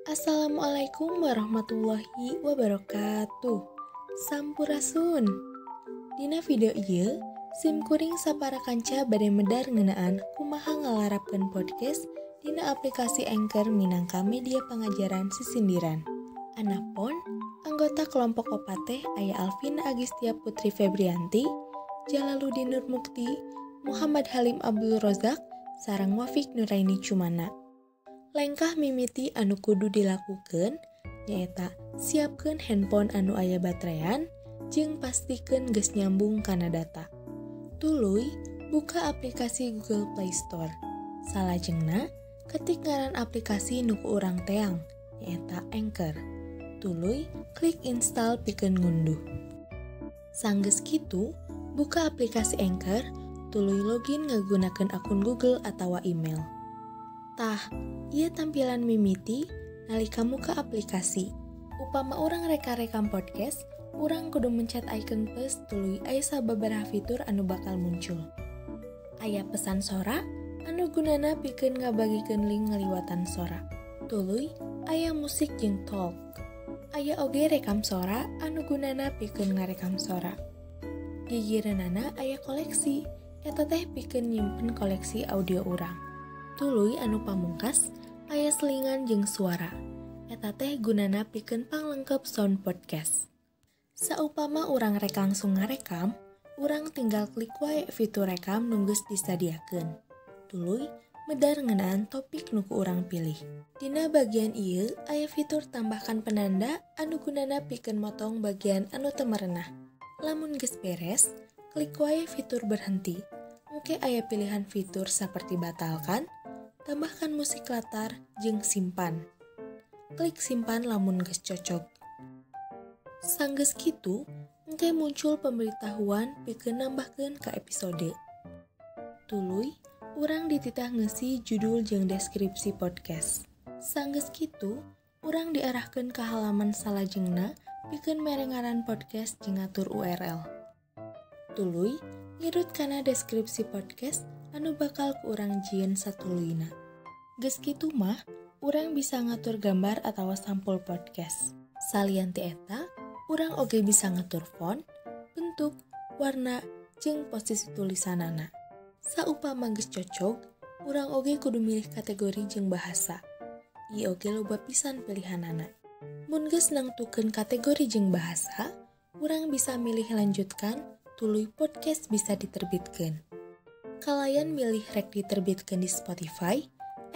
Assalamualaikum warahmatullahi wabarakatuh. Sampurasun. Dina video ieu, sim kuring sapara kanca bade medar ngeunaan kumaha ngalarapkeun podcast dina aplikasi Anchor minangka media pangajaran sisindiran. Anapun, anggota kelompok opateh aya Alvina Agistia Putri Febrianti, Jalaluddin Nurmukti, Muhammad Halim Abdul Rozak, sareng Wafik Nuraini Cumana. Lengkah mimiti anu kudu dilakukeun nyaeta siapkeun handphone anu aya baterean jeung pastikeun geus nyambung kana data. Tuluy buka aplikasi Google Play Store. Salajengna ketik ngaran aplikasi nu ku urang teang nyaeta Anchor. Tuluy klik install pikeun ngunduh. Sanggeus kitu, buka aplikasi Anchor, tuluy login ngagunakeun akun Google atawa email. Tah, ieu tampilan mimiti nalika muka aplikasi. Upama urang reka rekam podcast, urang kudu mencet icon plus tuluy aya sababaraha fitur anu bakal muncul. Aya pesan sora anu gunana pikeun ngabagikeun link ngaliwatan sora. Tuluy aya musik jeung talk. Aya oge rekam sora anu gunana pikeun ngarekam sora. Gigireunana aya koleksi, eta teh pikeun nyimpen koleksi audio urang. Tuluy anu pamungkas aya selingan jeung suara. Eta teh gunana pikeun panglengkep sound podcast. Saupama urang rek langsung ngarekam, urang tinggal klik wae fitur rekam nu geus disadiakeun. Tuluy medar ngeunaan topik nu ku urang pilih. Dina bagian ieu aya fitur tambahkan penanda anu gunana pikeun motong bagian anu teu marenah. Lamun geus beres, klik wae fitur berhenti. Engke aya pilihan fitur saperti batalkan, tambahkan musik latar, jeung simpan. Klik simpan lamun geus cocok. Sanggeus kitu, engke muncul pemberitahuan pikeun nambahkeun ka episode. Tuluy, urang dititah ngeusi judul jeung deskripsi podcast. Sanggeus kitu, urang diarahkeun ka halaman salajengna pikeun mere ngaran podcast jeung ngatur URL. Tuluy, ngirut kana deskripsi podcast anu bakal ku urang jieun satuluyna. Geus kitu mah, urang bisa ngatur gambar atawa sampul podcast. Salian ti eta, urang oge bisa ngatur font, bentuk, warna, jeung posisi tulisanana. Saupama geus cocok, urang oge kudu milih kategori jeung bahasa. Ieu oge loba pisan pilihanana. Mun geus nangtukeun kategori jeung bahasa, urang bisa milih lanjutkan, tuluy podcast bisa diterbitkeun. Kalayan milih rek diterbitkeun di Spotify,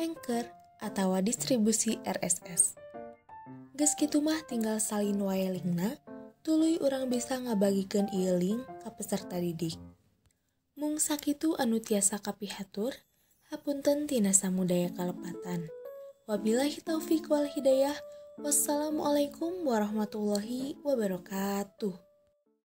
Anchor, atawa distribusi RSS. Geus kitu mah tinggal salin wae linkna, tuluy urang bisa ngabagikeun ieu link ka peserta didik. Mung sakitu anu tiasa kapihatur, hapunten tina samudaya kalepatan. Wabillahi taufik wal hidayah. Wassalamualaikum warahmatullahi wabarakatuh.